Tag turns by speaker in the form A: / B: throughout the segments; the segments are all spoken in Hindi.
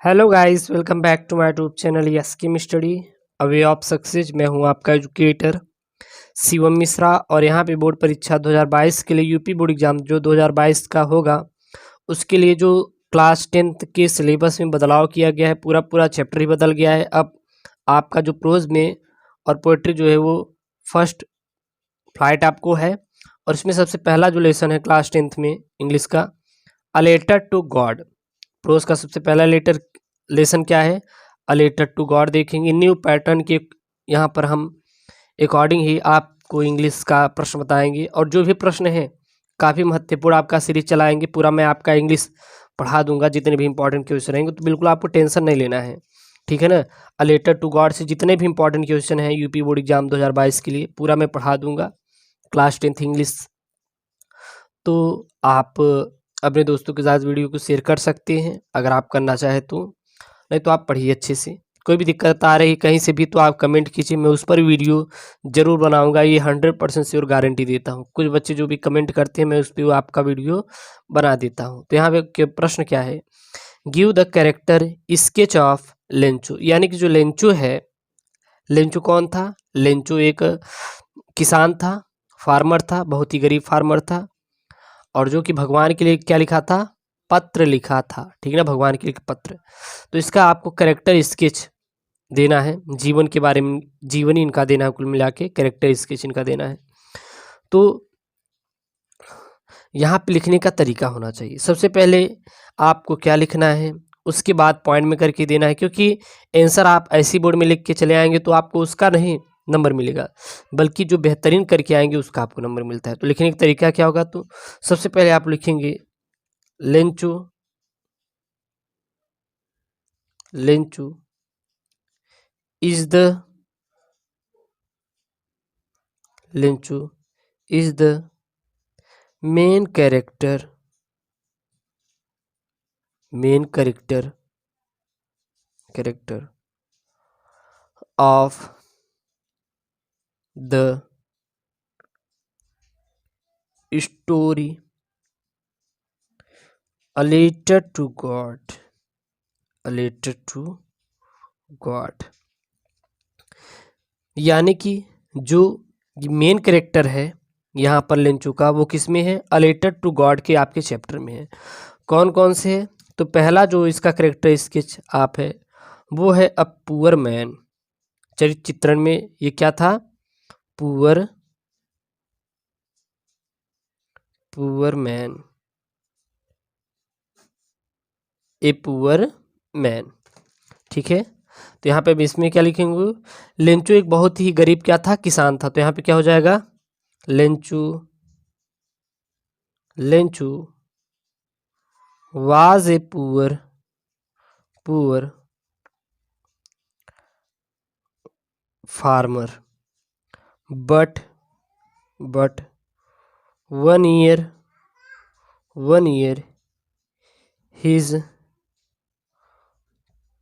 A: Hello guys, welcome back to my YouTube channel yes Kim study a way of success. मैं हूं आपका एजुकेटर शिवम मिश्रा और यहां पे बोर्ड परीक्षा 2022 के लिए यूपी बोर्ड एग्जाम जो 2022 का होगा उसके लिए जो क्लास 10th के सिलेबस में बदलाव किया गया है, पूरा पूरा चैप्टर ही बदल गया है। अब आपका जो प्रोज में और पोएट्री जो है वो फर्स्ट फ्लाइट आपको है और इसमें सबसे पहला जो लेसन है क्लास 10th में इंग्लिश का, a letter to God. Prose का सबसे पहला लेसन क्या है? A letter to God. देखेंगे न्यू पैटर्न के यहाँ पर हम अकॉर्डिंग ही आपको इंग्लिश का प्रश्न बताएंगे और जो भी प्रश्न है काफ़ी महत्वपूर्ण आपका सीरीज चलाएंगे। पूरा मैं आपका इंग्लिश पढ़ा दूंगा, जितने भी इंपॉर्टेंट क्वेश्चन रहेंगे तो बिल्कुल आपको टेंशन नहीं लेना है, ठीक है ना। अ लेटर टू गॉड से जितने भी इंपॉर्टेंट क्वेश्चन हैं यूपी बोर्ड एग्जाम 2022 के लिए पूरा मैं पढ़ा दूंगा क्लास 10th इंग्लिश। तो आप अपने दोस्तों के साथ वीडियो को शेयर कर सकते हैं अगर आप करना चाहें तो, नहीं तो आप पढ़िए अच्छे से। कोई भी दिक्कत आ रही कहीं से भी तो आप कमेंट कीजिए, मैं उस पर वीडियो जरूर बनाऊंगा, ये 100% श्योर गारंटी देता हूँ। कुछ बच्चे जो भी कमेंट करते हैं मैं उस पर आपका वीडियो बना देता हूँ। तो यहाँ पे प्रश्न क्या है? Give the character sketch of Lencho. यानी कि जो लेंचो है, लेंचो कौन था? लेंचो एक किसान था, फार्मर था, बहुत ही गरीब फार्मर था और जो कि भगवान के लिए क्या लिखा था? पत्र लिखा था, ठीक है ना, भगवान के लिए पत्र। तो इसका आपको कैरेक्टर स्केच देना है, जीवन के बारे में, जीवनी इनका देना है, कुल मिला के कैरेक्टर स्केच इनका देना है। तो यहाँ पे लिखने का तरीका होना चाहिए। सबसे पहले आपको क्या लिखना है, उसके बाद पॉइंट में करके देना है, क्योंकि आंसर आप ऐसी बोर्ड में लिख के चले आएंगे तो आपको उसका नहीं नंबर मिलेगा, बल्कि जो बेहतरीन करके आएंगे उसका आपको नंबर मिलता है। तो लिखने का तरीका क्या होगा? तो सबसे पहले आप लिखेंगे Lencho, Lencho is the, Lencho is the main character, main character character of the story a letter to God, a letter to God. यानी कि जो मेन कैरेक्टर है यहाँ पर लेंचो का, वो किस में है? अ लेटर टू गॉड के आपके चैप्टर में है। कौन कौन से है? तो पहला जो इसका कैरेक्टर स्केच आप है वो है अ पुअर मैन। चरित्र चित्रण में ये क्या था? Poor, poor man, a poor man, ठीक है। तो यहाँ पे अब इसमें क्या लिखेंगे? लेंचो एक बहुत ही गरीब क्या था? किसान था। तो यहाँ पे क्या हो जाएगा? Lencho, Lencho was a poor, poor farmer but, but one year, one year his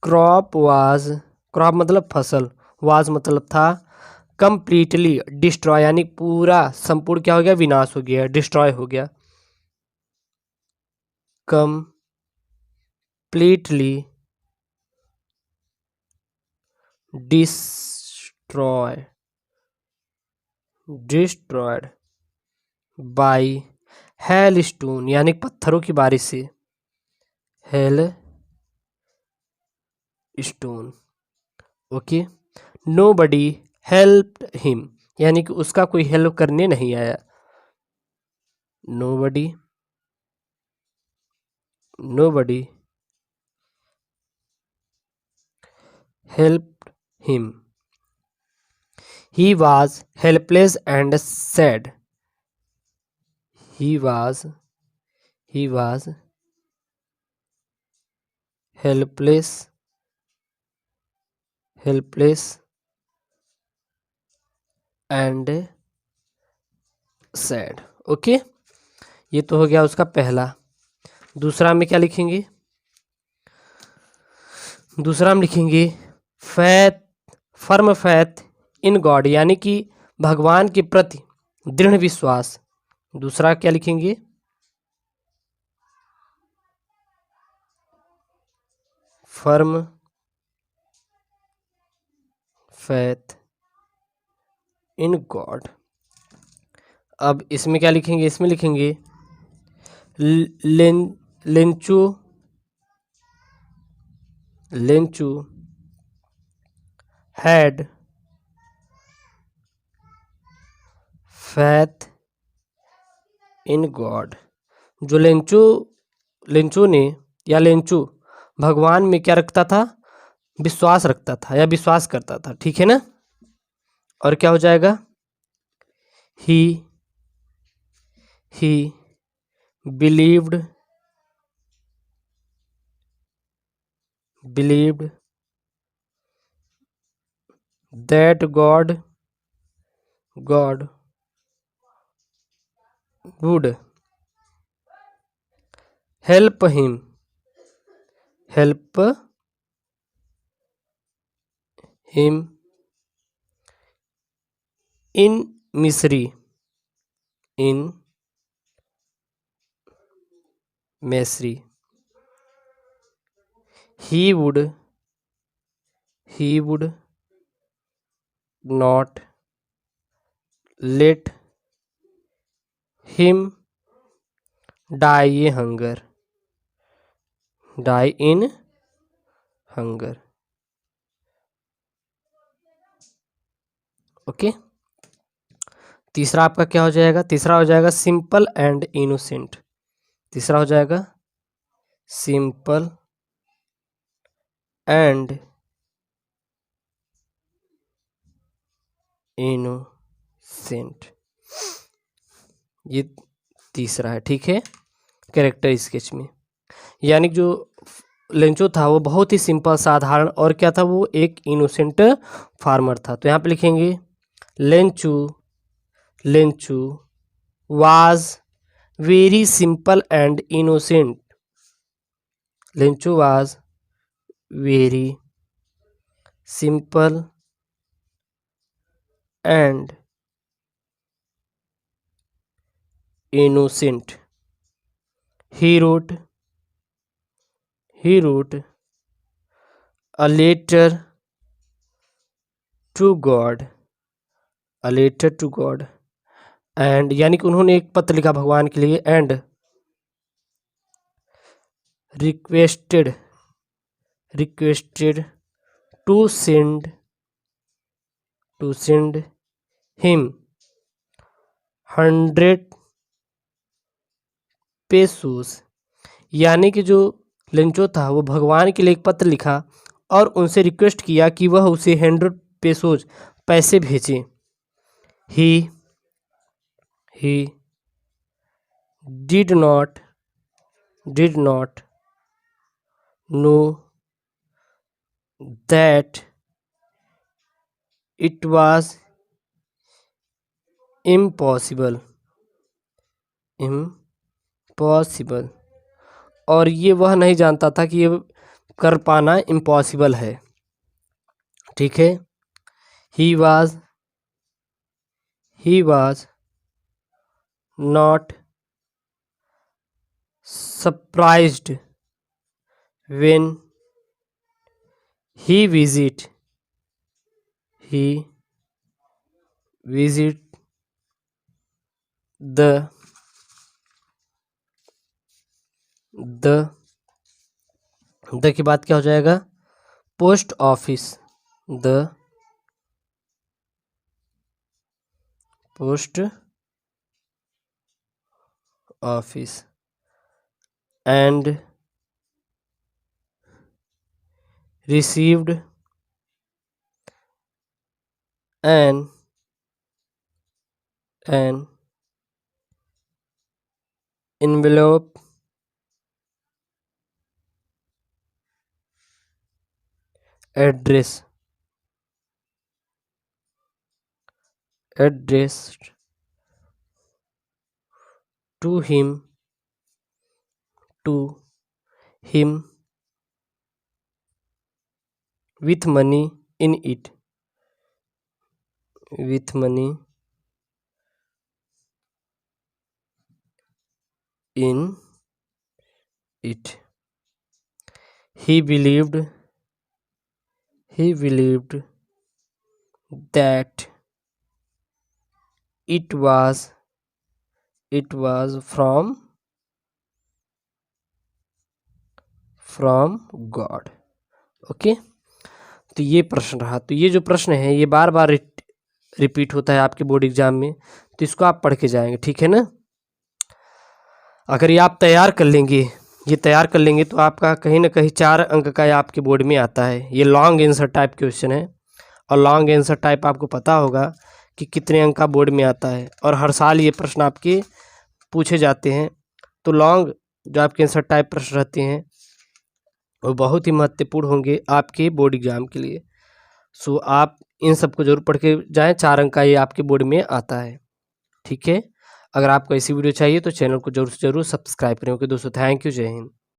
A: crop was, crop मतलब फसल, वाज मतलब था, कंप्लीटली डिस्ट्रॉय, यानी पूरा संपूर्ण क्या हो गया? विनाश हो गया, डिस्ट्रॉय हो गया। Completely destroy, destroyed by hailstone, यानी पत्थरों की बारिश से, hailstone, okay. Nobody help him, यानी कि उसका कोई हेल्प करने नहीं आया। Nobody, nobody help him, he was helpless and sad, he was, he was helpless, helpless and sad, okay. ये तो हो गया उसका पहला। दूसरा में क्या लिखेंगे? दूसरा में लिखेंगे faith, firm faith in God, यानी कि भगवान के प्रति दृढ़ विश्वास। दूसरा क्या लिखेंगे? firm faith in God। अब इसमें क्या लिखेंगे, इसमें लिखेंगे लेन लेंचू लेंचू had faith in God। जो लेंचू ने या लेंचू भगवान में क्या रखता था, विश्वास रखता था या विश्वास करता था, ठीक है ना। और क्या हो जाएगा, ही believed that God would help him in misery he would not let him die in hunger। Okay, तीसरा आपका क्या हो जाएगा, तीसरा हो जाएगा सिंपल एंड इनोसेंट। तीसरा हो जाएगा सिंपल एंड इनोसेंट, ये तीसरा है, ठीक है, कैरेक्टर स्केच में। यानी जो लेंचो था वो बहुत ही सिंपल साधारण, और क्या था, वो एक इनोसेंट फार्मर था। तो यहाँ पे लिखेंगे Lencho was very simple and innocent. Lencho was very simple and innocent। he wrote a letter to God and यानी कि उन्होंने एक पत्र लिखा भगवान के लिए, and requested to send him 100 pesos। यानी कि जो लेंचो था वो भगवान के लिए एक पत्र लिखा और उनसे रिक्वेस्ट किया कि वह उसे 100 पेसोज पैसे भेजें। ही did not know that it was impossible और ये वह नहीं जानता था कि ये कर पाना इम्पॉसिबल है, ठीक है। ही was not surprised when he visit the के बाद क्या हो जाएगा, post office, the post office and received an envelope addressed to him with money in it he believed that it was from God। Okay, तो ये प्रश्न रहा। तो ये जो प्रश्न है ये बार बार रिपीट होता है आपके बोर्ड एग्जाम में, तो इसको आप पढ़ के जाएंगे, ठीक है ना। अगर ये आप तैयार कर लेंगे तो आपका कहीं ना कहीं 4 अंक का ये आपके बोर्ड में आता है। ये लॉन्ग आंसर टाइप क्वेश्चन है, और लॉन्ग आंसर टाइप आपको पता होगा कि कितने अंक का बोर्ड में आता है, और हर साल ये प्रश्न आपके पूछे जाते हैं। तो लॉन्ग जो आपके आंसर टाइप प्रश्न रहते हैं वो बहुत ही महत्वपूर्ण होंगे आपके बोर्ड एग्जाम के लिए। सो आप इन सबको जरूर पढ़ के जाएं, 4 अंक का ये आपके बोर्ड में आता है, ठीक है। अगर आपको ऐसी वीडियो चाहिए तो चैनल को जरूर से जरूर सब्सक्राइब करें। ओके दोस्तों, थैंक यू, जय हिंद।